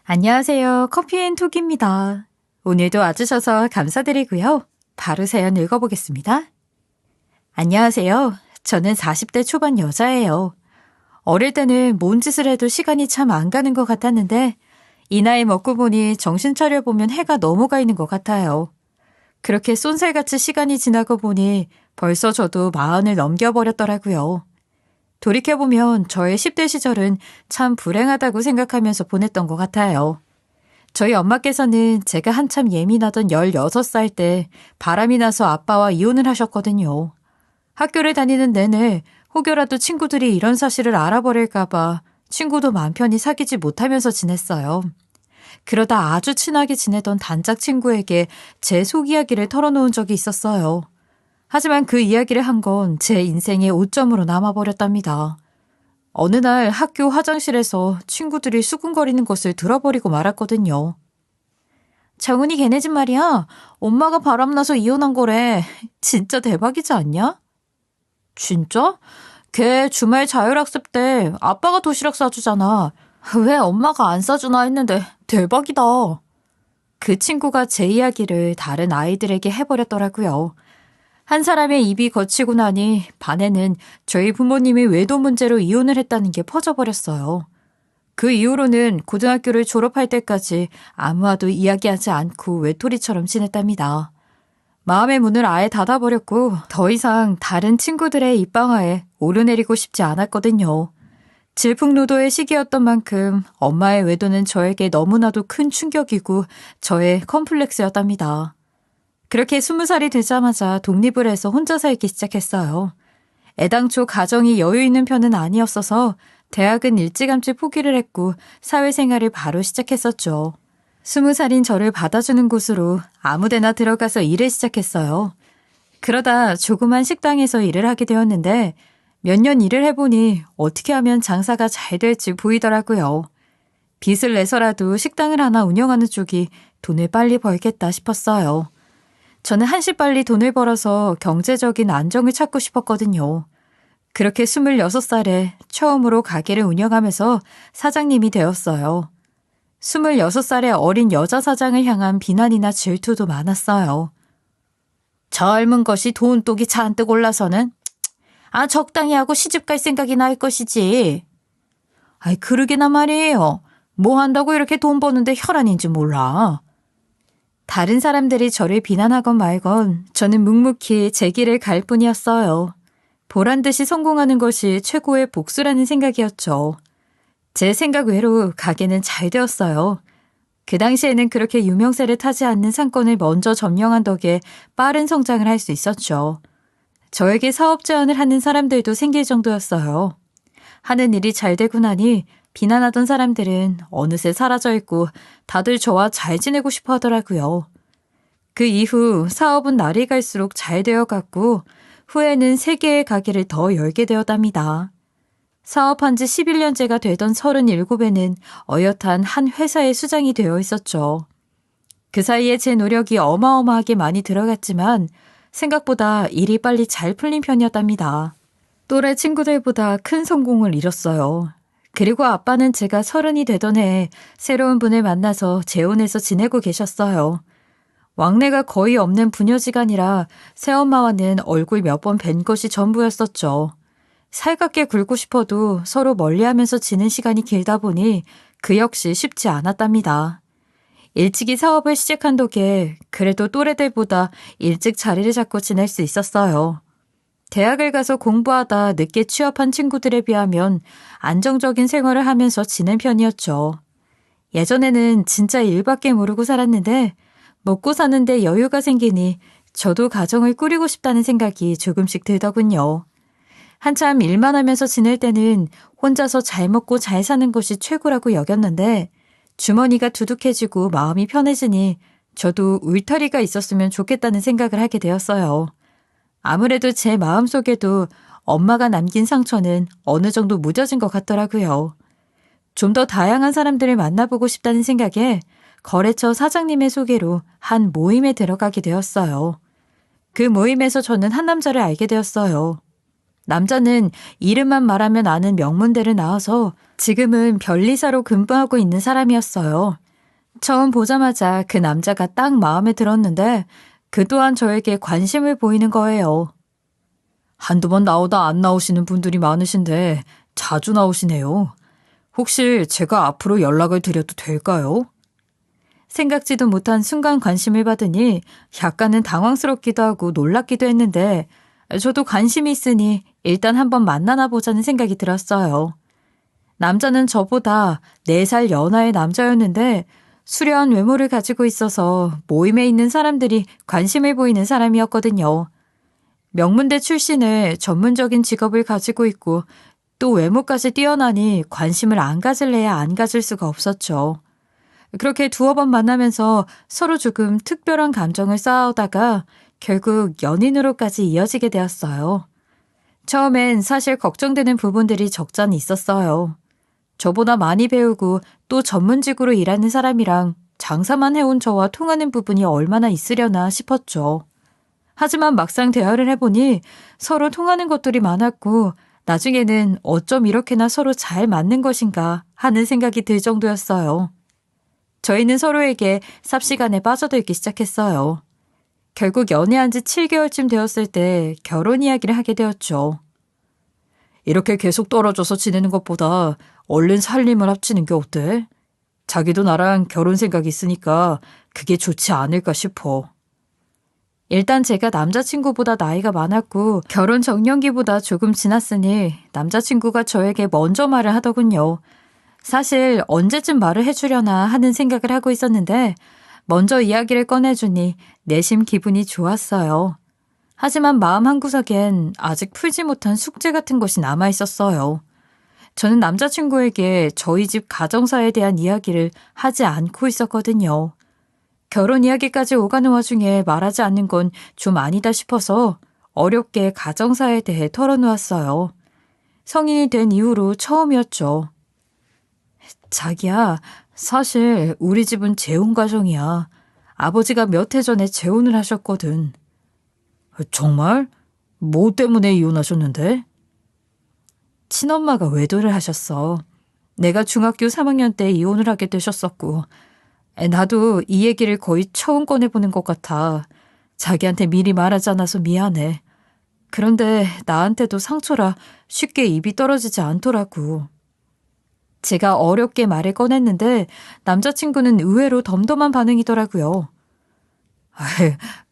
안녕하세요. 커피앤톡입니다. 오늘도 와주셔서 감사드리고요. 바로 사연 읽어보겠습니다. 안녕하세요. 저는 40대 초반 여자예요. 어릴 때는 뭔 짓을 해도 시간이 참 안 가는 것 같았는데 이 나이 먹고 보니 정신 차려보면 해가 넘어가 있는 것 같아요. 그렇게 쏜살같이 시간이 지나고 보니 벌써 저도 40을 넘겨버렸더라고요. 돌이켜보면 저의 10대 시절은 참 불행하다고 생각하면서 보냈던 것 같아요. 저희 엄마께서는 제가 한참 예민하던 16살 때 바람이 나서 아빠와 이혼을 하셨거든요. 학교를 다니는 내내 혹여라도 친구들이 이런 사실을 알아버릴까봐 친구도 맘 편히 사귀지 못하면서 지냈어요. 그러다 아주 친하게 지내던 단짝 친구에게 제 속 이야기를 털어놓은 적이 있었어요. 하지만 그 이야기를 한 건 제 인생의 오점으로 남아버렸답니다. 어느 날 학교 화장실에서 친구들이 수군거리는 것을 들어버리고 말았거든요. 정은이 걔네 집 말이야. 엄마가 바람나서 이혼한 거래. 진짜 대박이지 않냐? 진짜? 걔 주말 자율학습 때 아빠가 도시락 싸주잖아. 왜 엄마가 안 싸주나 했는데 대박이다. 그 친구가 제 이야기를 다른 아이들에게 해버렸더라고요. 한 사람의 입이 거치고 나니 반에는 저희 부모님이 외도 문제로 이혼을 했다는 게 퍼져버렸어요. 그 이후로는 고등학교를 졸업할 때까지 아무와도 이야기하지 않고 외톨이처럼 지냈답니다. 마음의 문을 아예 닫아버렸고 더 이상 다른 친구들의 입방아에 오르내리고 싶지 않았거든요. 질풍노도의 시기였던 만큼 엄마의 외도는 저에게 너무나도 큰 충격이고 저의 컴플렉스였답니다. 그렇게 20살이 되자마자 독립을 해서 혼자 살기 시작했어요. 애당초 가정이 여유 있는 편은 아니었어서 대학은 일찌감치 포기를 했고 사회생활을 바로 시작했었죠. 20살인 저를 받아주는 곳으로 아무데나 들어가서 일을 시작했어요. 그러다 조그만 식당에서 일을 하게 되었는데 몇 년 일을 해보니 어떻게 하면 장사가 잘 될지 보이더라고요. 빚을 내서라도 식당을 하나 운영하는 쪽이 돈을 빨리 벌겠다 싶었어요. 저는 한시빨리 돈을 벌어서 경제적인 안정을 찾고 싶었거든요. 그렇게 26살에 처음으로 가게를 운영하면서 사장님이 되었어요. 26살의 어린 여자 사장을 향한 비난이나 질투도 많았어요. 젊은 것이 돈독이 잔뜩 올라서는 적당히 하고 시집갈 생각이 날 것이지. 그러게나 말이에요. 뭐 한다고 이렇게 돈 버는데 혈안인지 몰라. 다른 사람들이 저를 비난하건 말건 저는 묵묵히 제 길을 갈 뿐이었어요. 보란듯이 성공하는 것이 최고의 복수라는 생각이었죠. 제 생각 외로 가게는 잘 되었어요. 그 당시에는 그렇게 유명세를 타지 않는 상권을 먼저 점령한 덕에 빠른 성장을 할 수 있었죠. 저에게 사업 제안을 하는 사람들도 생길 정도였어요. 하는 일이 잘 되고 나니 비난하던 사람들은 어느새 사라져 있고 다들 저와 잘 지내고 싶어 하더라고요. 그 이후 사업은 날이 갈수록 잘 되어갔고 후에는 3개의 가게를 더 열게 되었답니다. 사업한 지 11년째가 되던 37에는 어엿한 한 회사의 수장이 되어 있었죠. 그 사이에 제 노력이 어마어마하게 많이 들어갔지만 생각보다 일이 빨리 잘 풀린 편이었답니다. 또래 친구들보다 큰 성공을 이뤘어요. 그리고 아빠는 제가 30이 되던 해에 새로운 분을 만나서 재혼해서 지내고 계셨어요. 왕래가 거의 없는 부녀지간이라 새엄마와는 얼굴 몇 번 뵌 것이 전부였었죠. 살갑게 굴고 싶어도 서로 멀리하면서 지낸 시간이 길다 보니 그 역시 쉽지 않았답니다. 일찍이 사업을 시작한 덕에 그래도 또래들보다 일찍 자리를 잡고 지낼 수 있었어요. 대학을 가서 공부하다 늦게 취업한 친구들에 비하면 안정적인 생활을 하면서 지낸 편이었죠. 예전에는 진짜 일밖에 모르고 살았는데 먹고 사는데 여유가 생기니 저도 가정을 꾸리고 싶다는 생각이 조금씩 들더군요. 한참 일만 하면서 지낼 때는 혼자서 잘 먹고 잘 사는 것이 최고라고 여겼는데 주머니가 두둑해지고 마음이 편해지니 저도 울타리가 있었으면 좋겠다는 생각을 하게 되었어요. 아무래도 제 마음속에도 엄마가 남긴 상처는 어느 정도 무뎌진 것 같더라고요. 좀 더 다양한 사람들을 만나보고 싶다는 생각에 거래처 사장님의 소개로 한 모임에 들어가게 되었어요. 그 모임에서 저는 한 남자를 알게 되었어요. 남자는 이름만 말하면 아는 명문대를 나와서 지금은 변리사로 근무하고 있는 사람이었어요. 처음 보자마자 그 남자가 딱 마음에 들었는데 그 또한 저에게 관심을 보이는 거예요. 한두 번 나오다 안 나오시는 분들이 많으신데 자주 나오시네요. 혹시 제가 앞으로 연락을 드려도 될까요? 생각지도 못한 순간 관심을 받으니 약간은 당황스럽기도 하고 놀랍기도 했는데 저도 관심이 있으니 일단 한번 만나나 보자는 생각이 들었어요. 남자는 저보다 4살 연하의 남자였는데 수려한 외모를 가지고 있어서 모임에 있는 사람들이 관심을 보이는 사람이었거든요. 명문대 출신의 전문적인 직업을 가지고 있고 또 외모까지 뛰어나니 관심을 안 가질래야 안 가질 수가 없었죠. 그렇게 두어 번 만나면서 서로 조금 특별한 감정을 쌓아오다가 결국 연인으로까지 이어지게 되었어요. 처음엔 사실 걱정되는 부분들이 적잖이 있었어요. 저보다 많이 배우고 또 전문직으로 일하는 사람이랑 장사만 해온 저와 통하는 부분이 얼마나 있으려나 싶었죠. 하지만 막상 대화를 해보니 서로 통하는 것들이 많았고 나중에는 어쩜 이렇게나 서로 잘 맞는 것인가 하는 생각이 들 정도였어요. 저희는 서로에게 삽시간에 빠져들기 시작했어요. 결국 연애한 지 7개월쯤 되었을 때 결혼 이야기를 하게 되었죠. 이렇게 계속 떨어져서 지내는 것보다 얼른 살림을 합치는 게 어때? 자기도 나랑 결혼 생각이 있으니까 그게 좋지 않을까 싶어. 일단 제가 남자친구보다 나이가 많았고 결혼 정년기보다 조금 지났으니 남자친구가 저에게 먼저 말을 하더군요. 사실 언제쯤 말을 해주려나 하는 생각을 하고 있었는데 먼저 이야기를 꺼내주니 내심 기분이 좋았어요. 하지만 마음 한구석엔 아직 풀지 못한 숙제 같은 것이 남아있었어요. 저는 남자친구에게 저희 집 가정사에 대한 이야기를 하지 않고 있었거든요. 결혼 이야기까지 오가는 와중에 말하지 않는 건 좀 아니다 싶어서 어렵게 가정사에 대해 털어놓았어요. 성인이 된 이후로 처음이었죠. 자기야, 사실 우리 집은 재혼 가정이야. 아버지가 몇 해 전에 재혼을 하셨거든. 정말? 뭐 때문에 이혼하셨는데? 친엄마가 외도를 하셨어. 내가 중학교 3학년 때 이혼을 하게 되셨었고 나도 이 얘기를 거의 처음 꺼내보는 것 같아. 자기한테 미리 말하지 않아서 미안해. 그런데 나한테도 상처라 쉽게 입이 떨어지지 않더라고. 제가 어렵게 말을 꺼냈는데 남자친구는 의외로 덤덤한 반응이더라고요.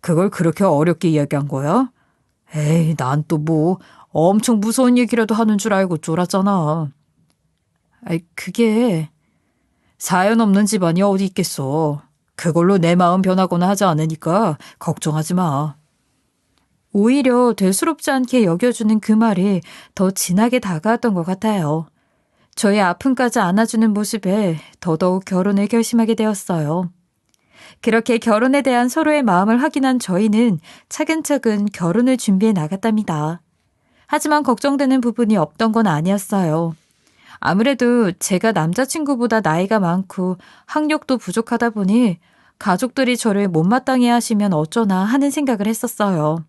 그걸 그렇게 어렵게 이야기한 거야? 에이, 난 또 뭐 엄청 무서운 얘기라도 하는 줄 알고 쫄았잖아. 그게 사연 없는 집안이 어디 있겠어. 그걸로 내 마음 변하거나 하지 않으니까 걱정하지 마. 오히려 대수롭지 않게 여겨주는 그 말이 더 진하게 다가왔던 것 같아요. 저의 아픔까지 안아주는 모습에 더더욱 결혼을 결심하게 되었어요. 그렇게 결혼에 대한 서로의 마음을 확인한 저희는 차근차근 결혼을 준비해 나갔답니다. 하지만 걱정되는 부분이 없던 건 아니었어요. 아무래도 제가 남자친구보다 나이가 많고 학력도 부족하다 보니 가족들이 저를 못마땅해 하시면 어쩌나 하는 생각을 했었어요.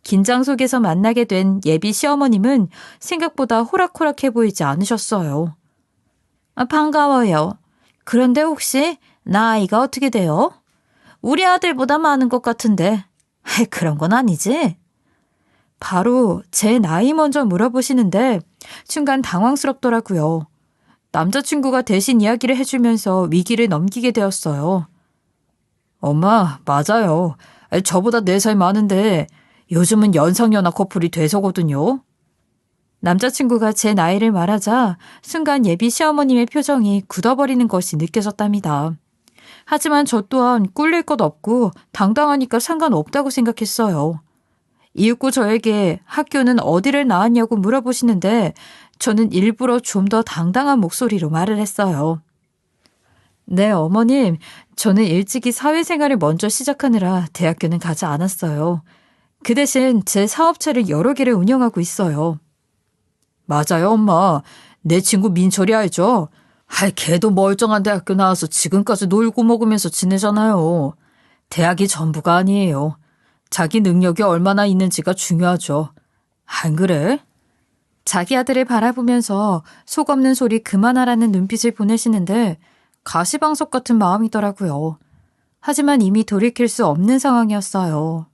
긴장 속에서 만나게 된 예비 시어머님은 생각보다 호락호락해 보이지 않으셨어요. 반가워요. 그런데 혹시 나이가 어떻게 돼요? 우리 아들보다 많은 것 같은데. 그런 건 아니지? 바로 제 나이 먼저 물어보시는데 순간 당황스럽더라고요. 남자친구가 대신 이야기를 해주면서 위기를 넘기게 되었어요. 엄마, 맞아요. 저보다 4살 많은데 요즘은 연상연하 커플이 돼서거든요. 남자친구가 제 나이를 말하자 순간 예비 시어머님의 표정이 굳어버리는 것이 느껴졌답니다. 하지만 저 또한 꿀릴 것 없고 당당하니까 상관없다고 생각했어요. 이윽고 저에게 학교는 어디를 나왔냐고 물어보시는데 저는 일부러 좀 더 당당한 목소리로 말을 했어요. 네, 어머님, 저는 일찍이 사회생활을 먼저 시작하느라 대학교는 가지 않았어요. 그 대신 제 사업체를 여러 개를 운영하고 있어요. 맞아요, 엄마. 내 친구 민철이 알죠? 걔도 멀쩡한 대학교 나와서 지금까지 놀고 먹으면서 지내잖아요. 대학이 전부가 아니에요. 자기 능력이 얼마나 있는지가 중요하죠. 안 그래? 자기 아들을 바라보면서 속 없는 소리 그만하라는 눈빛을 보내시는데 가시방석 같은 마음이더라고요. 하지만 이미 돌이킬 수 없는 상황이었어요.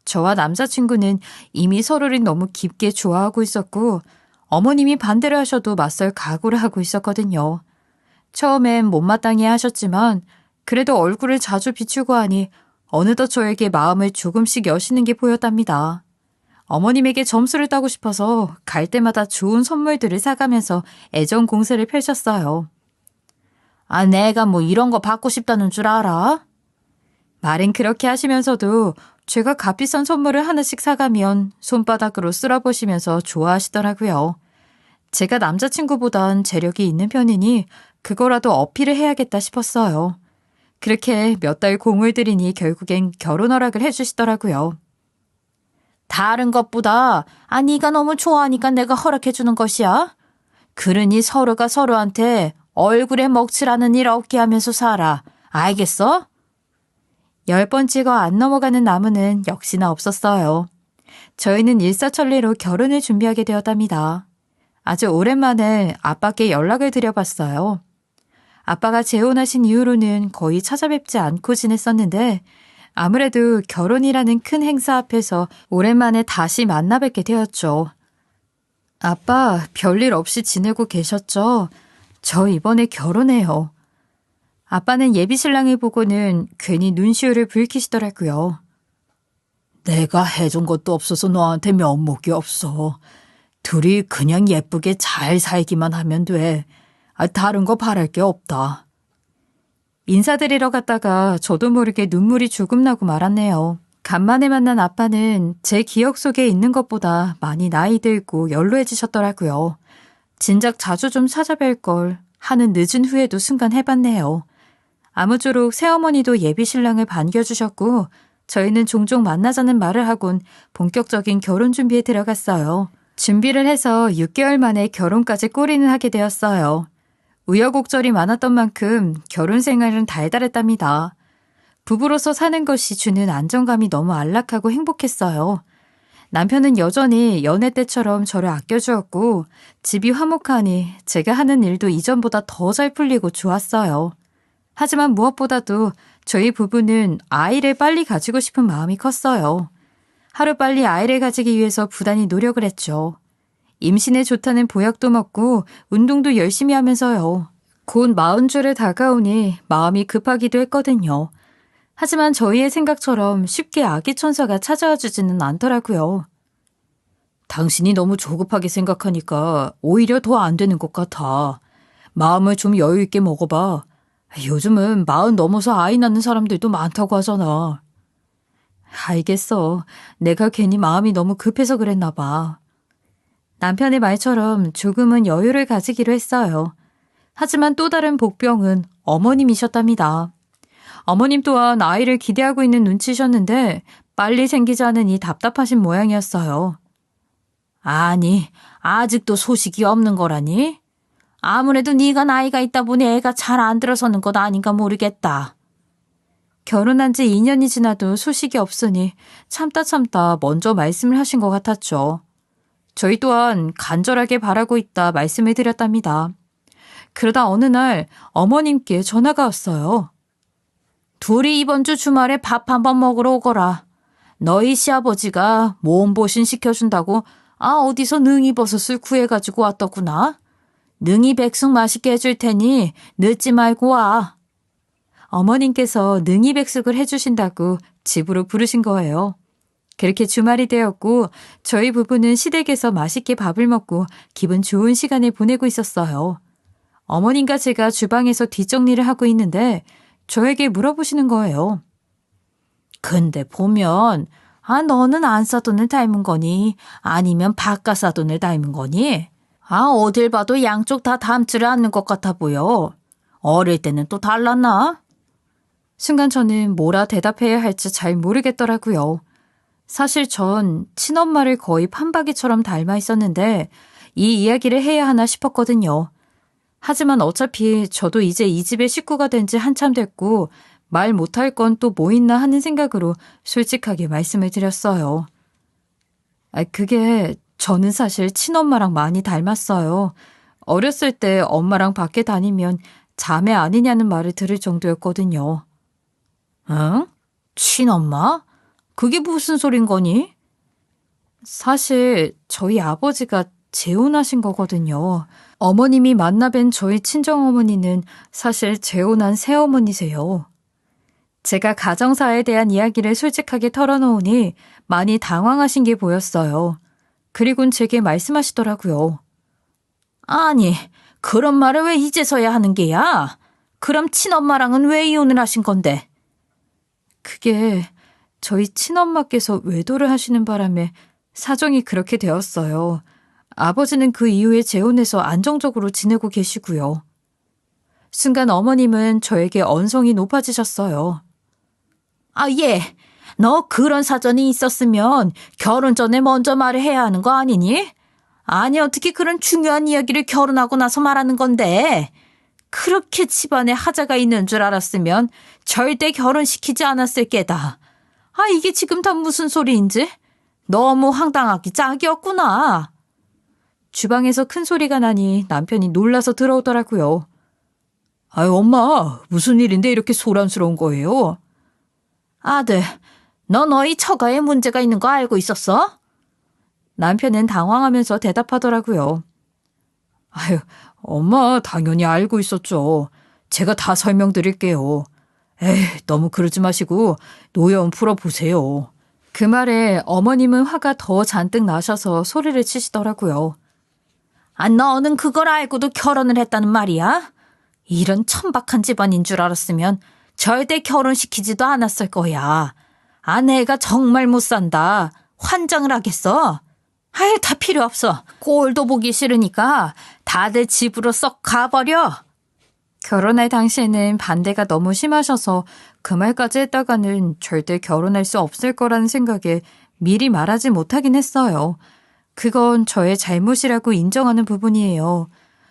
저와 남자친구는 이미 서로를 너무 깊게 좋아하고 있었고 어머님이 반대를 하셔도 맞설 각오를 하고 있었거든요. 처음엔 못마땅해 하셨지만 그래도 얼굴을 자주 비추고 하니 어느덧 저에게 마음을 조금씩 여시는 게 보였답니다. 어머님에게 점수를 따고 싶어서 갈 때마다 좋은 선물들을 사가면서 애정 공세를 펼쳤어요. 아, 내가 뭐 이런 거 받고 싶다는 줄 알아? 말은 그렇게 하시면서도 제가 값비싼 선물을 하나씩 사가면 손바닥으로 쓸어보시면서 좋아하시더라고요. 제가 남자친구보단 재력이 있는 편이니 그거라도 어필을 해야겠다 싶었어요. 그렇게 몇 달 공을 들이니 결국엔 결혼 허락을 해주시더라고요. 다른 것보다 네가 너무 좋아하니까 내가 허락해주는 것이야. 그러니 서로가 서로한테 얼굴에 먹칠하는 일 없게 하면서 살아. 알겠어? 10번 찍어 안 넘어가는 나무는 역시나 없었어요. 저희는 일사천리로 결혼을 준비하게 되었답니다. 아주 오랜만에 아빠께 연락을 드려봤어요. 아빠가 재혼하신 이후로는 거의 찾아뵙지 않고 지냈었는데 아무래도 결혼이라는 큰 행사 앞에서 오랜만에 다시 만나 뵙게 되었죠. 아빠, 별일 없이 지내고 계셨죠? 저 이번에 결혼해요. 아빠는 예비 신랑을 보고는 괜히 눈시울을 붉히시더라고요. 내가 해준 것도 없어서 너한테 면목이 없어. 둘이 그냥 예쁘게 잘 살기만 하면 돼. 다른 거 바랄 게 없다. 인사드리러 갔다가 저도 모르게 눈물이 조금 나고 말았네요. 간만에 만난 아빠는 제 기억 속에 있는 것보다 많이 나이 들고 연로해지셨더라고요. 진작 자주 좀 찾아뵐 걸 하는 늦은 후에도 순간 해봤네요. 아무쪼록 새어머니도 예비 신랑을 반겨주셨고 저희는 종종 만나자는 말을 하곤 본격적인 결혼 준비에 들어갔어요. 준비를 해서 6개월 만에 결혼까지 꼬리는 하게 되었어요. 우여곡절이 많았던 만큼 결혼 생활은 달달했답니다. 부부로서 사는 것이 주는 안정감이 너무 안락하고 행복했어요. 남편은 여전히 연애 때처럼 저를 아껴주었고 집이 화목하니 제가 하는 일도 이전보다 더 잘 풀리고 좋았어요. 하지만 무엇보다도 저희 부부는 아이를 빨리 가지고 싶은 마음이 컸어요. 하루빨리 아이를 가지기 위해서 부단히 노력을 했죠. 임신에 좋다는 보약도 먹고 운동도 열심히 하면서요. 곧 40줄에 다가오니 마음이 급하기도 했거든요. 하지만 저희의 생각처럼 쉽게 아기 천사가 찾아와 주지는 않더라고요. 당신이 너무 조급하게 생각하니까 오히려 더 안 되는 것 같아. 마음을 좀 여유 있게 먹어봐. 요즘은 40 넘어서 아이 낳는 사람들도 많다고 하잖아. 알겠어. 내가 괜히 마음이 너무 급해서 그랬나 봐. 남편의 말처럼 조금은 여유를 가지기로 했어요. 하지만 또 다른 복병은 어머님이셨답니다. 어머님 또한 아이를 기대하고 있는 눈치셨는데 빨리 생기지 않으니 답답하신 모양이었어요. 아니, 아직도 소식이 없는 거라니? 아무래도 네가 나이가 있다 보니 애가 잘 안 들어서는 것 아닌가 모르겠다. 결혼한 지 2년이 지나도 소식이 없으니 참다 먼저 말씀을 하신 것 같았죠. 저희 또한 간절하게 바라고 있다 말씀을 드렸답니다. 그러다 어느 날 어머님께 전화가 왔어요. 둘이 이번 주 주말에 밥 한번 먹으러 오거라. 너희 시아버지가 몸보신 시켜준다고 어디서 능이버섯을 구해가지고 왔더구나. 능이백숙 맛있게 해줄 테니 늦지 말고 와. 어머님께서 능이백숙을 해주신다고 집으로 부르신 거예요. 그렇게 주말이 되었고 저희 부부는 시댁에서 맛있게 밥을 먹고 기분 좋은 시간을 보내고 있었어요. 어머님과 제가 주방에서 뒷정리를 하고 있는데 저에게 물어보시는 거예요. 근데 보면 너는 안사돈을 닮은 거니? 아니면 바깥사돈을 닮은 거니? 어딜 봐도 양쪽 다 닮지를 않는 것 같아 보여. 어릴 때는 또 달랐나? 순간 저는 뭐라 대답해야 할지 잘 모르겠더라고요. 사실 전 친엄마를 거의 판박이처럼 닮아 있었는데 이 이야기를 해야 하나 싶었거든요. 하지만 어차피 저도 이제 이 집의 식구가 된 지 한참 됐고 말 못할 건 또 뭐 있나 하는 생각으로 솔직하게 말씀을 드렸어요. 그게 저는 사실 친엄마랑 많이 닮았어요. 어렸을 때 엄마랑 밖에 다니면 자매 아니냐는 말을 들을 정도였거든요. 응? 친엄마? 그게 무슨 소린 거니? 사실 저희 아버지가 재혼하신 거거든요. 어머님이 만나뵌 저희 친정어머니는 사실 재혼한 새어머니세요. 제가 가정사에 대한 이야기를 솔직하게 털어놓으니 많이 당황하신 게 보였어요. 그리곤 제게 말씀하시더라고요. 아니, 그런 말을 왜 이제서야 하는 게야? 그럼 친엄마랑은 왜 이혼을 하신 건데? 그게 저희 친엄마께서 외도를 하시는 바람에 사정이 그렇게 되었어요. 아버지는 그 이후에 재혼해서 안정적으로 지내고 계시고요. 순간 어머님은 저에게 언성이 높아지셨어요. 아, 예. 너 그런 사정이 있었으면 결혼 전에 먼저 말을 해야 하는 거 아니니? 아니, 어떻게 그런 중요한 이야기를 결혼하고 나서 말하는 건데? 그렇게 집안에 하자가 있는 줄 알았으면 절대 결혼시키지 않았을 게다. 아, 이게 지금 다 무슨 소리인지? 너무 황당하기 짝이었구나. 주방에서 큰 소리가 나니 남편이 놀라서 들어오더라고요. 아유, 엄마, 무슨 일인데 이렇게 소란스러운 거예요? 아들, 너 너희 처가에 문제가 있는 거 알고 있었어? 남편은 당황하면서 대답하더라고요. 아유, 엄마 당연히 알고 있었죠. 제가 다 설명드릴게요. 에이, 너무 그러지 마시고 노여움 풀어보세요. 그 말에 어머님은 화가 더 잔뜩 나셔서 소리를 치시더라고요. 아, 너는 그걸 알고도 결혼을 했다는 말이야? 이런 천박한 집안인 줄 알았으면 절대 결혼시키지도 않았을 거야. 아내가 정말 못 산다. 환장을 하겠어. 아유, 다 필요 없어. 꼴도 보기 싫으니까 다들 집으로 썩 가버려. 결혼할 당시에는 반대가 너무 심하셔서 그 말까지 했다가는 절대 결혼할 수 없을 거라는 생각에 미리 말하지 못하긴 했어요. 그건 저의 잘못이라고 인정하는 부분이에요.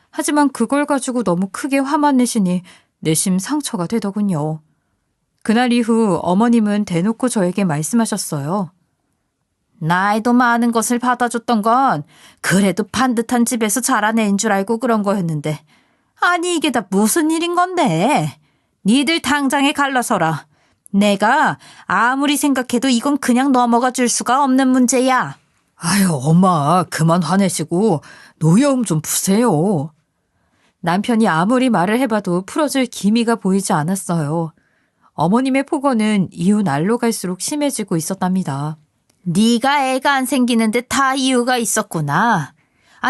하지만 그걸 가지고 너무 크게 화만 내시니 내심 상처가 되더군요. 그날 이후 어머님은 대놓고 저에게 말씀하셨어요. 나이도 많은 것을 받아줬던 건 그래도 반듯한 집에서 자란 애인 줄 알고 그런 거였는데 아니 이게 다 무슨 일인 건데. 니들 당장에 갈라서라. 내가 아무리 생각해도 이건 그냥 넘어가 줄 수가 없는 문제야. 아유, 엄마 그만 화내시고 노여움 좀 푸세요. 남편이 아무리 말을 해봐도 풀어줄 기미가 보이지 않았어요. 어머님의 폭언은 이후 날로 갈수록 심해지고 있었답니다. 네가 애가 안 생기는데 다 이유가 있었구나.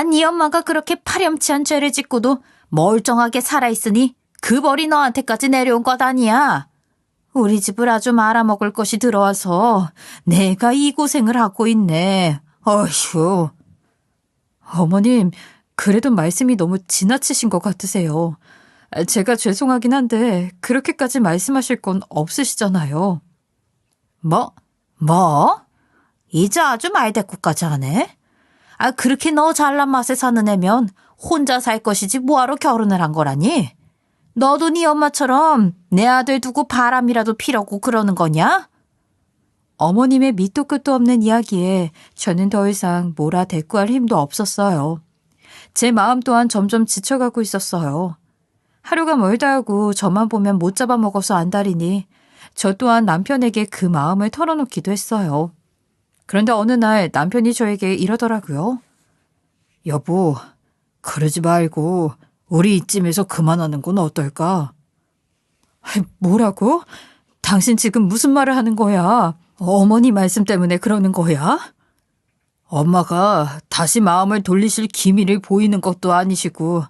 네 엄마가 그렇게 파렴치한 죄를 짓고도 멀쩡하게 살아있으니 그 벌이 너한테까지 내려온 것 아니야. 우리 집을 아주 말아먹을 것이 들어와서 내가 이 고생을 하고 있네. 어휴. 어머님, 그래도 말씀이 너무 지나치신 것 같으세요. 제가 죄송하긴 한데 그렇게까지 말씀하실 건 없으시잖아요. 뭐? 이제 아주 말대꾸까지 하네. 그렇게 너 잘난 맛에 사는 애면 혼자 살 것이지 뭐하러 결혼을 한 거라니? 너도 네 엄마처럼 내 아들 두고 바람이라도 피려고 그러는 거냐? 어머님의 밑도 끝도 없는 이야기에 저는 더 이상 뭐라 대꾸할 힘도 없었어요. 제 마음 또한 점점 지쳐가고 있었어요. 하루가 멀다 하고 저만 보면 못 잡아먹어서 안달이니 저 또한 남편에게 그 마음을 털어놓기도 했어요. 그런데 어느 날 남편이 저에게 이러더라고요. 여보, 그러지 말고 우리 이쯤에서 그만하는 건 어떨까? 뭐라고? 당신 지금 무슨 말을 하는 거야? 어머니 말씀 때문에 그러는 거야? 엄마가 다시 마음을 돌리실 기미를 보이는 것도 아니시고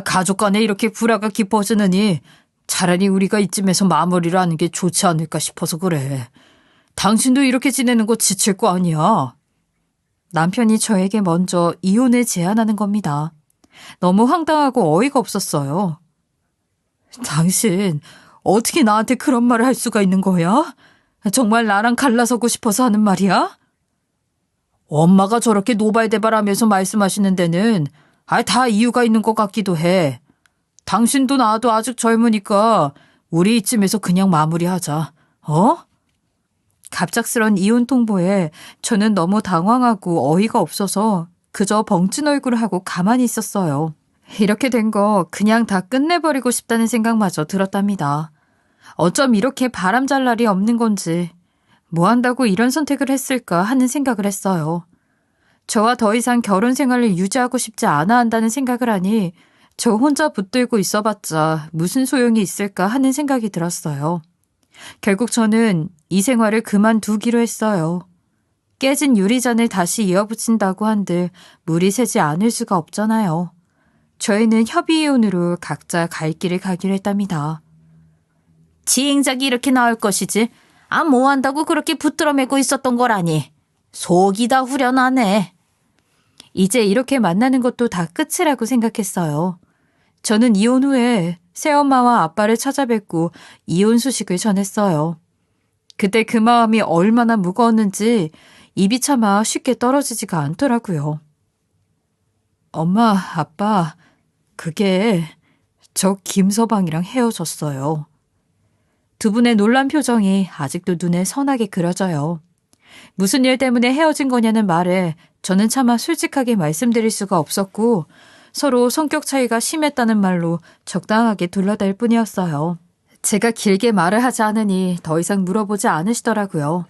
가족 간에 이렇게 불화가 깊어지느니 차라리 우리가 이쯤에서 마무리를 하는 게 좋지 않을까 싶어서 그래. 당신도 이렇게 지내는 거 지칠 거 아니야. 남편이 저에게 먼저 이혼을 제안하는 겁니다. 너무 황당하고 어이가 없었어요. 당신 어떻게 나한테 그런 말을 할 수가 있는 거야? 정말 나랑 갈라서고 싶어서 하는 말이야? 엄마가 저렇게 노발대발하면서 말씀하시는 데는 다 이유가 있는 것 같기도 해. 당신도 나도 아직 젊으니까 우리 이쯤에서 그냥 마무리하자. 갑작스런 이혼 통보에 저는 너무 당황하고 어이가 없어서 그저 벙찐 얼굴을 하고 가만히 있었어요. 이렇게 된 거 그냥 다 끝내버리고 싶다는 생각마저 들었답니다. 어쩜 이렇게 바람잘 날이 없는 건지, 뭐 한다고 이런 선택을 했을까 하는 생각을 했어요. 저와 더 이상 결혼 생활을 유지하고 싶지 않아 한다는 생각을 하니 저 혼자 붙들고 있어봤자 무슨 소용이 있을까 하는 생각이 들었어요. 결국 저는 이 생활을 그만두기로 했어요. 깨진 유리잔을 다시 이어붙인다고 한들 물이 새지 않을 수가 없잖아요. 저희는 협의이혼으로 각자 갈 길을 가기로 했답니다. 지행작이 이렇게 나올 것이지. 뭐 한다고 그렇게 붙들어 매고 있었던 거라니. 속이 다 후련하네. 이제 이렇게 만나는 것도 다 끝이라고 생각했어요. 저는 이혼 후에 새엄마와 아빠를 찾아뵙고 이혼 소식을 전했어요. 그때 그 마음이 얼마나 무거웠는지 입이 차마 쉽게 떨어지지가 않더라고요. 엄마, 아빠, 그게 저 김서방이랑 헤어졌어요. 두 분의 놀란 표정이 아직도 눈에 선하게 그려져요. 무슨 일 때문에 헤어진 거냐는 말에 저는 차마 솔직하게 말씀드릴 수가 없었고 서로 성격 차이가 심했다는 말로 적당하게 둘러댈 뿐이었어요. 제가 길게 말을 하지 않으니 더 이상 물어보지 않으시더라고요.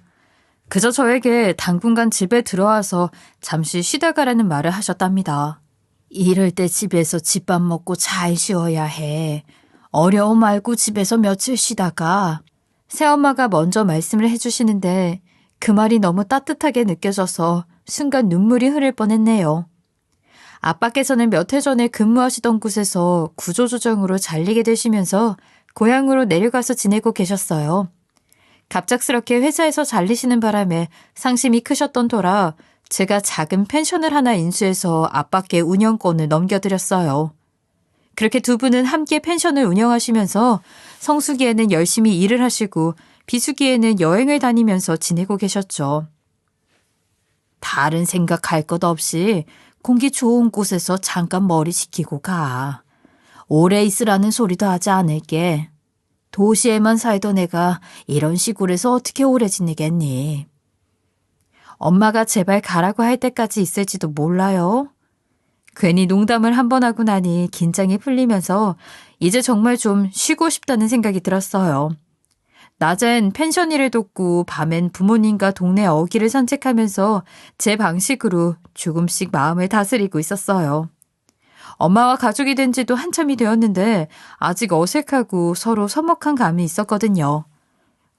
그저 저에게 당분간 집에 들어와서 잠시 쉬다 가라는 말을 하셨답니다. 이럴 때 집에서 집밥 먹고 잘 쉬어야 해. 어려움 말고 집에서 며칠 쉬다가. 새엄마가 먼저 말씀을 해주시는데 그 말이 너무 따뜻하게 느껴져서 순간 눈물이 흐를 뻔했네요. 아빠께서는 몇 해 전에 근무하시던 곳에서 구조조정으로 잘리게 되시면서 고향으로 내려가서 지내고 계셨어요. 갑작스럽게 회사에서 잘리시는 바람에 상심이 크셨던 터라 제가 작은 펜션을 하나 인수해서 아빠께 운영권을 넘겨드렸어요. 그렇게 두 분은 함께 펜션을 운영하시면서 성수기에는 열심히 일을 하시고 비수기에는 여행을 다니면서 지내고 계셨죠. 다른 생각할 것 없이 공기 좋은 곳에서 잠깐 머리 식히고 가. 오래 있으라는 소리도 하지 않을게. 도시에만 살던 애가 이런 시골에서 어떻게 오래 지내겠니? 엄마가 제발 가라고 할 때까지 있을지도 몰라요. 괜히 농담을 한 번 하고 나니 긴장이 풀리면서 이제 정말 좀 쉬고 싶다는 생각이 들었어요. 낮엔 펜션 일을 돕고 밤엔 부모님과 동네 어귀를 산책하면서 제 방식으로 조금씩 마음을 다스리고 있었어요. 엄마와 가족이 된 지도 한참이 되었는데 아직 어색하고 서로 서먹한 감이 있었거든요.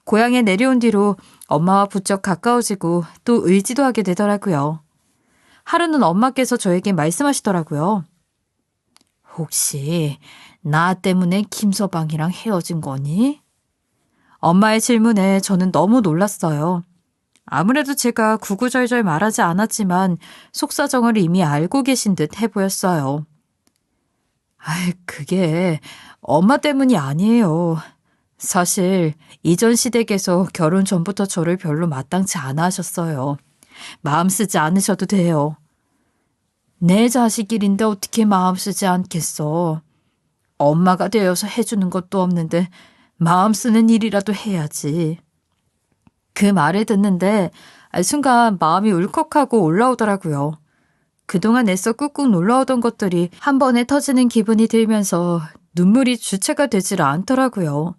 고향에 내려온 뒤로 엄마와 부쩍 가까워지고 또 의지도 하게 되더라고요. 하루는 엄마께서 저에게 말씀하시더라고요. 혹시 나 때문에 김서방이랑 헤어진 거니? 엄마의 질문에 저는 너무 놀랐어요. 아무래도 제가 구구절절 말하지 않았지만 속사정을 이미 알고 계신 듯 해보였어요. 그게 엄마 때문이 아니에요. 사실 이전 시댁에서 결혼 전부터 저를 별로 마땅치 않아 하셨어요. 마음 쓰지 않으셔도 돼요. 내 자식 일인데 어떻게 마음 쓰지 않겠어. 엄마가 되어서 해주는 것도 없는데 마음 쓰는 일이라도 해야지. 그 말을 듣는데 순간 마음이 울컥하고 올라오더라고요. 그동안 애써 꾹꾹 눌러오던 것들이 한 번에 터지는 기분이 들면서 눈물이 주체가 되질 않더라고요.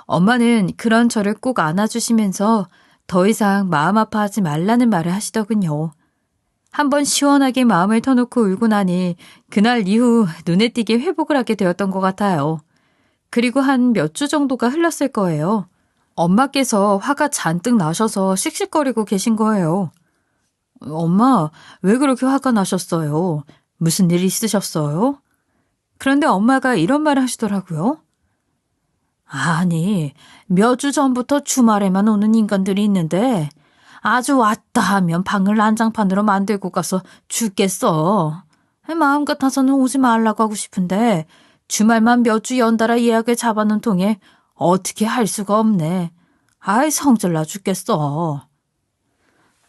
엄마는 그런 저를 꼭 안아주시면서 더 이상 마음 아파하지 말라는 말을 하시더군요. 한번 시원하게 마음을 터놓고 울고 나니 그날 이후 눈에 띄게 회복을 하게 되었던 것 같아요. 그리고 한 몇 주 정도가 흘렀을 거예요. 엄마께서 화가 잔뜩 나셔서 씩씩거리고 계신 거예요. 엄마, 왜 그렇게 화가 나셨어요? 무슨 일 있으셨어요? 그런데 엄마가 이런 말을 하시더라고요. 아니, 몇 주 전부터 주말에만 오는 인간들이 있는데 아주 왔다 하면 방을 난장판으로 만들고 가서 죽겠어. 마음 같아서는 오지 말라고 하고 싶은데 주말만 몇 주 연달아 예약을 잡아놓은 통에 어떻게 할 수가 없네. 성질나 죽겠어.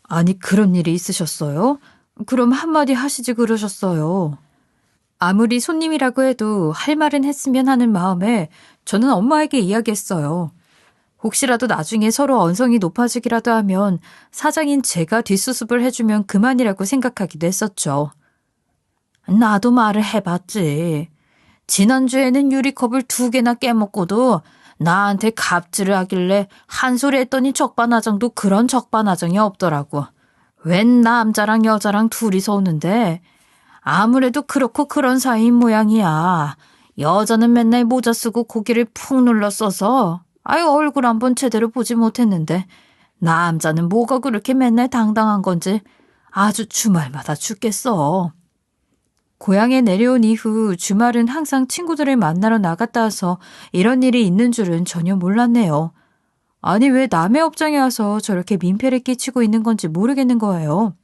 아니, 그런 일이 있으셨어요? 그럼 한마디 하시지 그러셨어요. 아무리 손님이라고 해도 할 말은 했으면 하는 마음에 저는 엄마에게 이야기했어요. 혹시라도 나중에 서로 언성이 높아지기라도 하면 사장인 제가 뒷수습을 해주면 그만이라고 생각하기도 했었죠. 나도 말을 해봤지. 지난주에는 유리컵을 2개나 깨먹고도 나한테 갑질을 하길래 한 소리 했더니 적반하장도 그런 적반하장이 없더라고. 웬 남자랑 여자랑 둘이서 오는데 아무래도 그렇고 그런 사이인 모양이야. 여자는 맨날 모자 쓰고 고개를 푹 눌러 써서 얼굴 한번 제대로 보지 못했는데 남자는 뭐가 그렇게 맨날 당당한 건지 아주 주말마다 죽겠어. 고향에 내려온 이후 주말은 항상 친구들을 만나러 나갔다 와서 이런 일이 있는 줄은 전혀 몰랐네요. 아니 왜 남의 업장에 와서 저렇게 민폐를 끼치고 있는 건지 모르겠는 거예요.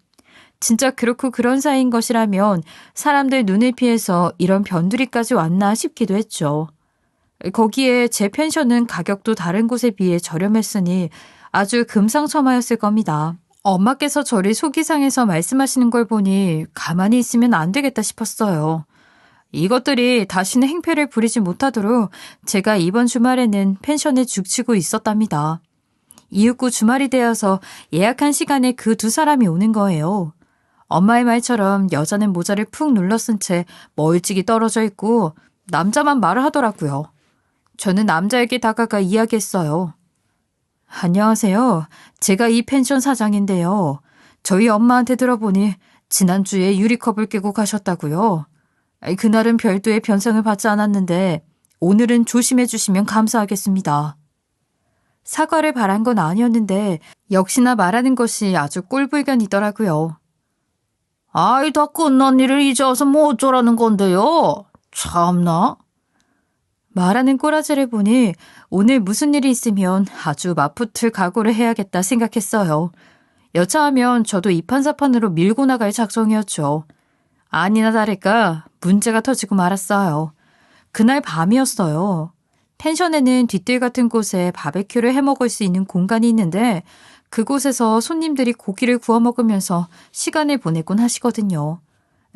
진짜 그렇고 그런 사이인 것이라면 사람들 눈을 피해서 이런 변두리까지 왔나 싶기도 했죠. 거기에 제 펜션은 가격도 다른 곳에 비해 저렴했으니 아주 금상첨화였을 겁니다. 엄마께서 저를 속이 상해서 말씀하시는 걸 보니 가만히 있으면 안 되겠다 싶었어요. 이것들이 다시는 행패를 부리지 못하도록 제가 이번 주말에는 펜션에 죽치고 있었답니다. 이윽고 주말이 되어서 예약한 시간에 그 2사람이 오는 거예요. 엄마의 말처럼 여자는 모자를 푹 눌러 쓴 채 멀찍이 떨어져 있고 남자만 말을 하더라고요. 저는 남자에게 다가가 이야기했어요. 안녕하세요. 제가 이 펜션 사장인데요. 저희 엄마한테 들어보니 지난주에 유리컵을 깨고 가셨다고요. 그날은 별도의 변상을 받지 않았는데 오늘은 조심해 주시면 감사하겠습니다. 사과를 바란 건 아니었는데 역시나 말하는 것이 아주 꼴불견이더라고요. 다 끝난 일을 이제 와서 뭐 어쩌라는 건데요. 참나. 말하는 꼬라지를 보니 오늘 무슨 일이 있으면 아주 맞붙을 각오를 해야겠다 생각했어요. 여차하면 저도 이판사판으로 밀고 나갈 작정이었죠. 아니나 다를까 문제가 터지고 말았어요. 그날 밤이었어요. 펜션에는 뒤뜰 같은 곳에 바베큐를 해먹을 수 있는 공간이 있는데 그곳에서 손님들이 고기를 구워 먹으면서 시간을 보내곤 하시거든요.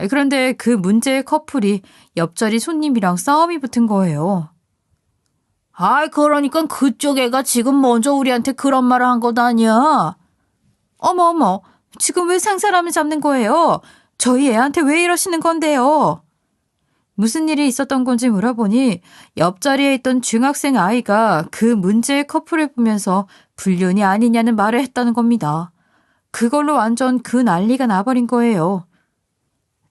그런데 그 문제의 커플이 옆자리 손님이랑 싸움이 붙은 거예요. 그러니까 그쪽 애가 지금 먼저 우리한테 그런 말을 한 것 아니야? 어머, 지금 왜 상사람을 잡는 거예요? 저희 애한테 왜 이러시는 건데요? 무슨 일이 있었던 건지 물어보니 옆자리에 있던 중학생 아이가 그 문제의 커플을 보면서 불륜이 아니냐는 말을 했다는 겁니다. 그걸로 완전 그 난리가 나버린 거예요.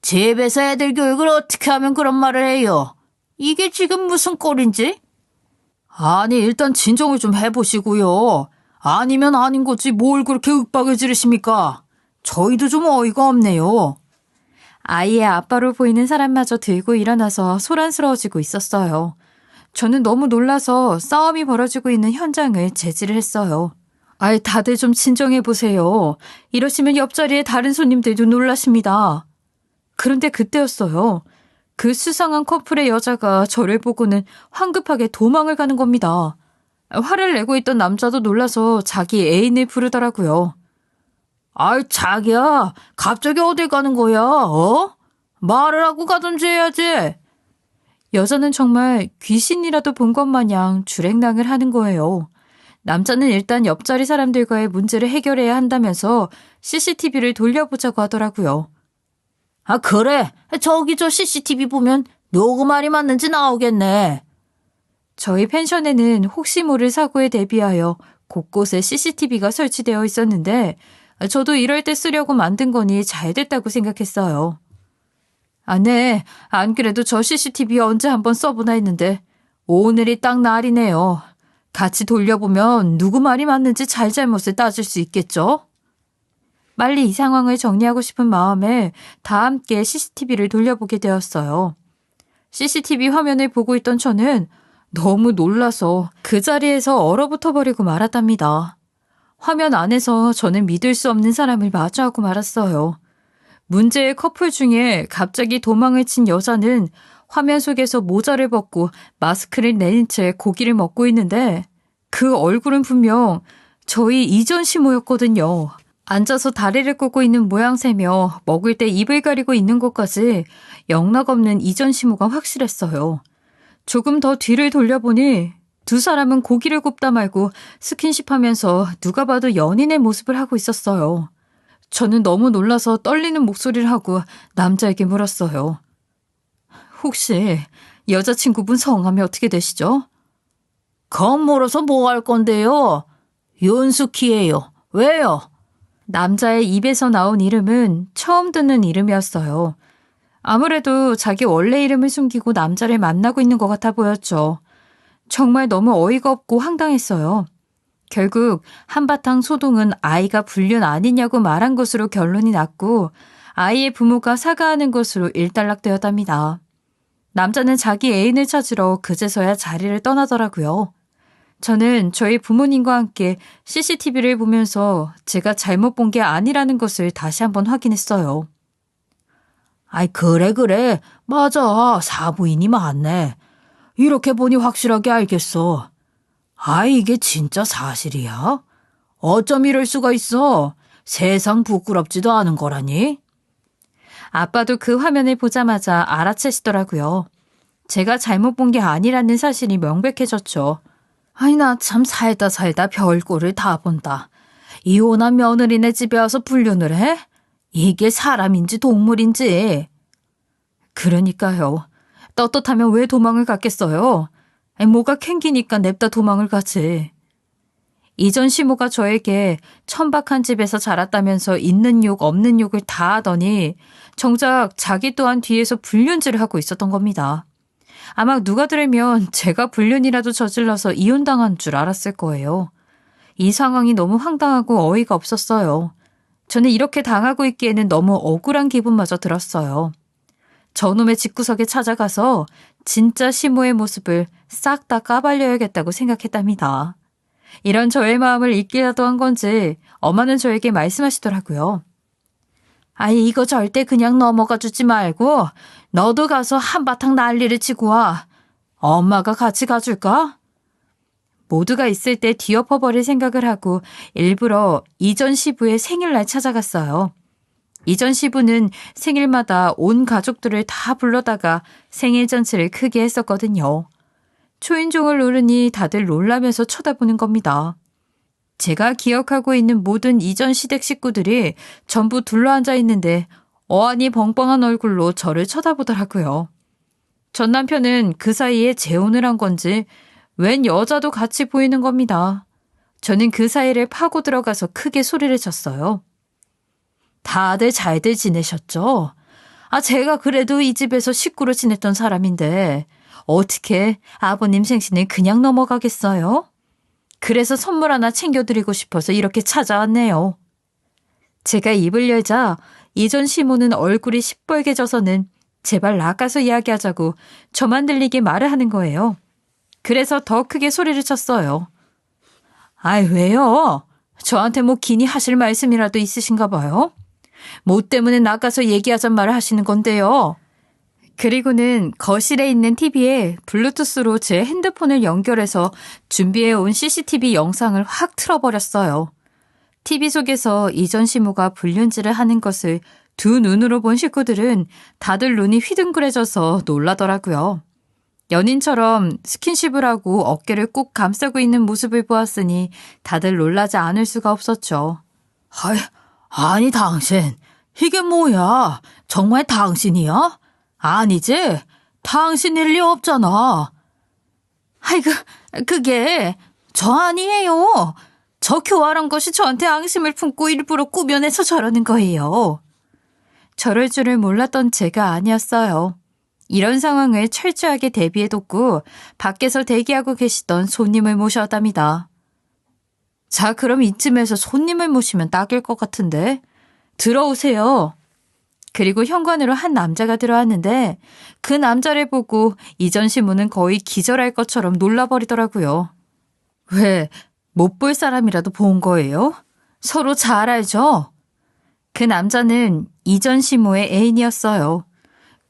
집에서 애들 교육을 어떻게 하면 그런 말을 해요? 이게 지금 무슨 꼴인지? 아니 일단 진정을 좀 해보시고요. 아니면 아닌 거지 뭘 그렇게 윽박을 지르십니까? 저희도 좀 어이가 없네요. 아이의 아빠로 보이는 사람마저 들고 일어나서 소란스러워지고 있었어요. 저는 너무 놀라서 싸움이 벌어지고 있는 현장을 제지를 했어요. 다들 좀 진정해보세요. 이러시면 옆자리에 다른 손님들도 놀라십니다. 그런데 그때였어요. 그 수상한 커플의 여자가 저를 보고는 황급하게 도망을 가는 겁니다. 화를 내고 있던 남자도 놀라서 자기 애인을 부르더라고요. 자기야, 갑자기 어딜 가는 거야, 말을 하고 가든지 해야지. 여자는 정말 귀신이라도 본 것 마냥 주랭랑을 하는 거예요. 남자는 일단 옆자리 사람들과의 문제를 해결해야 한다면서 CCTV를 돌려보자고 하더라고요. 그래. 저기 저 CCTV 보면 누구 말이 맞는지 나오겠네. 저희 펜션에는 혹시 모를 사고에 대비하여 곳곳에 CCTV가 설치되어 있었는데 저도 이럴 때 쓰려고 만든 거니 잘 됐다고 생각했어요. 네. 안 그래도 저 CCTV 언제 한번 써보나 했는데 오늘이 딱 날이네요. 같이 돌려보면 누구 말이 맞는지 잘잘못을 따질 수 있겠죠? 빨리 이 상황을 정리하고 싶은 마음에 다 함께 CCTV를 돌려보게 되었어요. CCTV 화면을 보고 있던 저는 너무 놀라서 그 자리에서 얼어붙어 버리고 말았답니다. 화면 안에서 저는 믿을 수 없는 사람을 마주하고 말았어요. 문제의 커플 중에 갑자기 도망을 친 여자는 화면 속에서 모자를 벗고 마스크를 내린 채 고기를 먹고 있는데 그 얼굴은 분명 저희 이전 시모였거든요. 앉아서 다리를 꼬고 있는 모양새며 먹을 때 입을 가리고 있는 것까지 영락없는 이전 시모가 확실했어요. 조금 더 뒤를 돌려보니 두 사람은 고기를 굽다 말고 스킨십하면서 누가 봐도 연인의 모습을 하고 있었어요. 저는 너무 놀라서 떨리는 목소리를 하고 남자에게 물었어요. 혹시 여자친구분 성함이 어떻게 되시죠? 겁물어서 뭐 할 건데요? 윤숙희예요. 왜요? 남자의 입에서 나온 이름은 처음 듣는 이름이었어요. 아무래도 자기 원래 이름을 숨기고 남자를 만나고 있는 것 같아 보였죠. 정말 너무 어이가 없고 황당했어요. 결국 한바탕 소동은 아이가 불륜 아니냐고 말한 것으로 결론이 났고 아이의 부모가 사과하는 것으로 일단락되었답니다. 남자는 자기 애인을 찾으러 그제서야 자리를 떠나더라고요. 저는 저희 부모님과 함께 CCTV를 보면서 제가 잘못 본 게 아니라는 것을 다시 한번 확인했어요. 아이, 그래. 맞아. 사부인이 맞네. 이렇게 보니 확실하게 알겠어. 아이, 이게 진짜 사실이야? 어쩜 이럴 수가 있어? 세상 부끄럽지도 않은 거라니? 아빠도 그 화면을 보자마자 알아채시더라고요. 제가 잘못 본 게 아니라는 사실이 명백해졌죠. 아이, 나 참 살다 별꼴을 다 본다. 이혼한 며느리네 집에 와서 불륜을 해? 이게 사람인지 동물인지. 그러니까요. 떳떳하면 왜 도망을 갔겠어요? 뭐가 캥기니까 냅다 도망을 가지. 이전 시모가 저에게 천박한 집에서 자랐다면서 있는 욕 없는 욕을 다 하더니 정작 자기 또한 뒤에서 불륜질을 하고 있었던 겁니다. 아마 누가 들으면 제가 불륜이라도 저질러서 이혼당한 줄 알았을 거예요. 이 상황이 너무 황당하고 어이가 없었어요. 저는 이렇게 당하고 있기에는 너무 억울한 기분마저 들었어요. 저놈의 집구석에 찾아가서 진짜 시모의 모습을 싹 다 까발려야겠다고 생각했답니다. 이런 저의 마음을 읽기라도 한 건지 엄마는 저에게 말씀하시더라고요. 아이, 이거 절대 그냥 넘어가 주지 말고 너도 가서 한바탕 난리를 치고 와. 엄마가 같이 가줄까? 모두가 있을 때 뒤엎어버릴 생각을 하고 일부러 이전 시부의 생일날 찾아갔어요. 이전 시부는 생일마다 온 가족들을 다 불러다가 생일 잔치를 크게 했었거든요. 초인종을 누르니 다들 놀라면서 쳐다보는 겁니다. 제가 기억하고 있는 모든 이전 시댁 식구들이 전부 둘러앉아 있는데 어안이 벙벙한 얼굴로 저를 쳐다보더라고요. 전 남편은 그 사이에 재혼을 한 건지 웬 여자도 같이 보이는 겁니다. 저는 그 사이를 파고 들어가서 크게 소리를 쳤어요. 다들 잘들 지내셨죠? 제가 그래도 이 집에서 식구로 지냈던 사람인데 어떻게 아버님 생신을 그냥 넘어가겠어요? 그래서 선물 하나 챙겨드리고 싶어서 이렇게 찾아왔네요. 제가 입을 열자 이전 시모는 얼굴이 시뻘개져서는 제발 나가서 이야기하자고 저만 들리게 말을 하는 거예요. 그래서 더 크게 소리를 쳤어요. 아이, 왜요? 저한테 뭐 기니 하실 말씀이라도 있으신가 봐요? 뭐 때문에 나가서 얘기하잔 말을 하시는 건데요. 그리고는 거실에 있는 TV에 블루투스로 제 핸드폰을 연결해서 준비해온 CCTV 영상을 확 틀어버렸어요. TV 속에서 이전 시모가 불륜질을 하는 것을 두 눈으로 본 식구들은 다들 눈이 휘둥그레져서 놀라더라고요. 연인처럼 스킨십을 하고 어깨를 꼭 감싸고 있는 모습을 보았으니 다들 놀라지 않을 수가 없었죠. 아니 당신, 이게 뭐야? 정말 당신이야? 아니지? 당신일 리 없잖아. 그게 저 아니에요. 저 교활한 것이 저한테 앙심을 품고 일부러 꾸며내서 저러는 거예요. 저럴 줄을 몰랐던 제가 아니었어요. 이런 상황을 철저하게 대비해뒀고 밖에서 대기하고 계시던 손님을 모셔왔답니다. 자, 그럼 이쯤에서 손님을 모시면 딱일 것 같은데. 들어오세요. 그리고 현관으로 한 남자가 들어왔는데 그 남자를 보고 이전 시모는 거의 기절할 것처럼 놀라버리더라고요. 왜, 못 볼 사람이라도 본 거예요? 서로 잘 알죠? 그 남자는 이전 시모의 애인이었어요.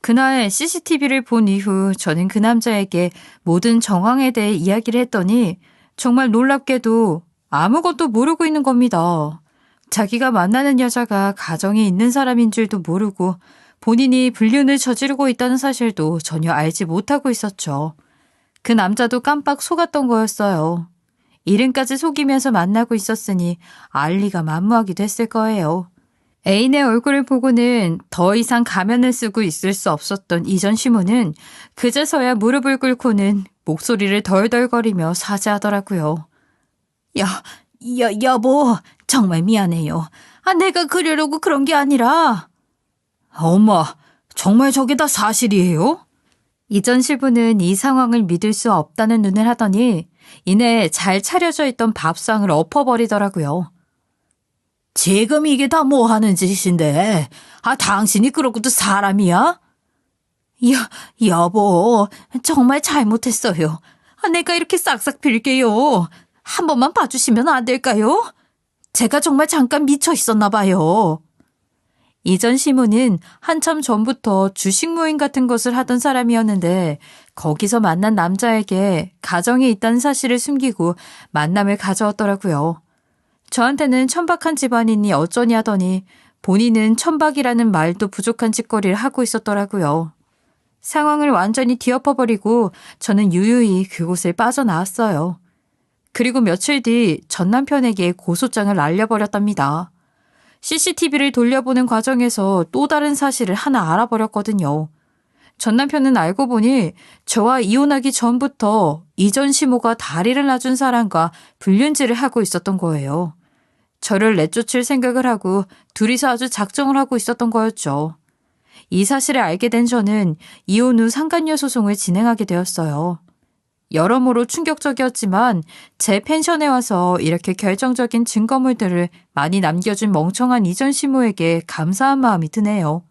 그날 CCTV를 본 이후 저는 그 남자에게 모든 정황에 대해 이야기를 했더니 정말 놀랍게도 아무것도 모르고 있는 겁니다. 자기가 만나는 여자가 가정이 있는 사람인 줄도 모르고 본인이 불륜을 저지르고 있다는 사실도 전혀 알지 못하고 있었죠. 그 남자도 깜빡 속았던 거였어요. 이름까지 속이면서 만나고 있었으니 알리가 만무하기도 했을 거예요. 애인의 얼굴을 보고는 더 이상 가면을 쓰고 있을 수 없었던 이전 시모는 그제서야 무릎을 꿇고는 목소리를 덜덜거리며 사죄하더라고요. 여보, 정말 미안해요. 내가 그러려고 그런 게 아니라. 엄마, 정말 저게 다 사실이에요? 이전 시부는 이 상황을 믿을 수 없다는 눈을 하더니 이내 잘 차려져 있던 밥상을 엎어버리더라고요. 지금 이게 다 뭐 하는 짓인데? 당신이 그러고도 사람이야? 여보, 정말 잘못했어요. 내가 이렇게 싹싹 빌게요. 한 번만 봐주시면 안 될까요? 제가 정말 잠깐 미쳐 있었나 봐요. 이전 시모는 한참 전부터 주식 모임 같은 것을 하던 사람이었는데 거기서 만난 남자에게 가정이 있다는 사실을 숨기고 만남을 가져왔더라고요. 저한테는 천박한 집안이니 어쩌니 하더니 본인은 천박이라는 말도 부족한 짓거리를 하고 있었더라고요. 상황을 완전히 뒤엎어버리고 저는 유유히 그곳을 빠져나왔어요. 그리고 며칠 뒤 전 남편에게 고소장을 날려버렸답니다. CCTV를 돌려보는 과정에서 또 다른 사실을 하나 알아버렸거든요. 전 남편은 알고 보니 저와 이혼하기 전부터 이전 시모가 다리를 놔준 사람과 불륜질을 하고 있었던 거예요. 저를 내쫓을 생각을 하고 둘이서 아주 작정을 하고 있었던 거였죠. 이 사실을 알게 된 저는 이혼 후 상간녀 소송을 진행하게 되었어요. 여러모로 충격적이었지만 제 펜션에 와서 이렇게 결정적인 증거물들을 많이 남겨준 멍청한 이전 시모에게 감사한 마음이 드네요.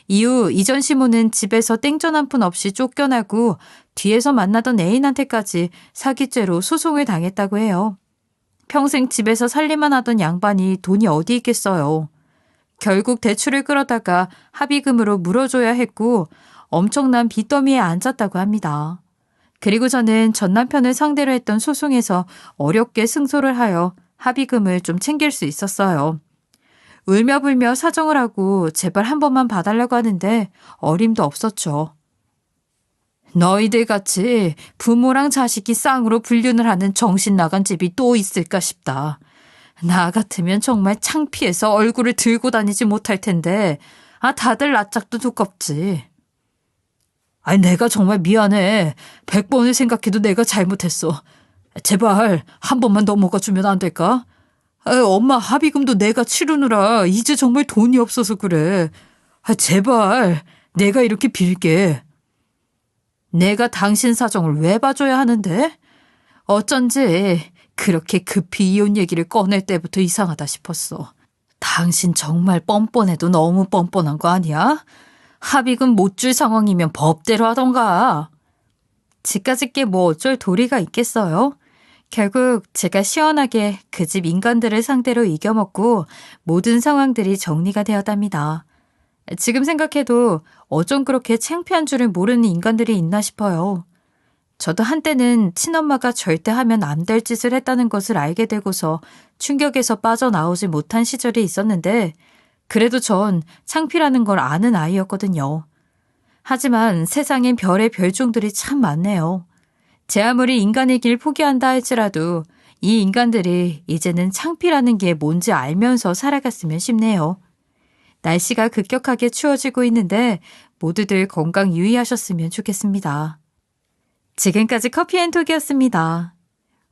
이후 이전 시모는 집에서 땡전 한 푼 없이 쫓겨나고 뒤에서 만나던 애인한테까지 사기죄로 소송을 당했다고 해요. 평생 집에서 살림만 하던 양반이 돈이 어디 있겠어요. 결국 대출을 끌어다가 합의금으로 물어줘야 했고 엄청난 빚더미에 앉았다고 합니다. 그리고 저는 전 남편을 상대로 했던 소송에서 어렵게 승소를 하여 합의금을 좀 챙길 수 있었어요. 울며불며 사정을 하고 제발 한 번만 봐달라고 하는데 어림도 없었죠. 너희들 같이 부모랑 자식이 쌍으로 불륜을 하는 정신 나간 집이 또 있을까 싶다. 나 같으면 정말 창피해서 얼굴을 들고 다니지 못할 텐데 다들 낯짝도 두껍지. 내가 정말 미안해. 100번을 생각해도 내가 잘못했어. 제발 한 번만 넘어가주면 안 될까? 엄마 합의금도 내가 치르느라 이제 정말 돈이 없어서 그래. 제발 내가 이렇게 빌게. 내가 당신 사정을 왜 봐줘야 하는데? 어쩐지 그렇게 급히 이혼 얘기를 꺼낼 때부터 이상하다 싶었어. 당신 정말 뻔뻔해도 너무 뻔뻔한 거 아니야? 합의금 못 줄 상황이면 법대로 하던가. 집까짓 게 뭐 어쩔 도리가 있겠어요? 결국 제가 시원하게 그 집 인간들을 상대로 이겨먹고 모든 상황들이 정리가 되었답니다. 지금 생각해도 어쩜 그렇게 창피한 줄을 모르는 인간들이 있나 싶어요. 저도 한때는 친엄마가 절대 하면 안 될 짓을 했다는 것을 알게 되고서 충격에서 빠져나오지 못한 시절이 있었는데 그래도 전 창피라는 걸 아는 아이였거든요. 하지만 세상엔 별의 별종들이 참 많네요. 제 아무리 인간의 길 포기한다 할지라도 이 인간들이 이제는 창피라는 게 뭔지 알면서 살아갔으면 싶네요. 날씨가 급격하게 추워지고 있는데 모두들 건강 유의하셨으면 좋겠습니다. 지금까지 커피앤톡이었습니다.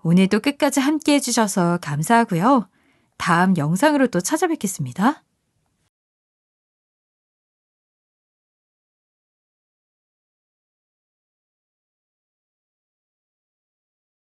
오늘도 끝까지 함께 해주셔서 감사하고요. 다음 영상으로 또 찾아뵙겠습니다.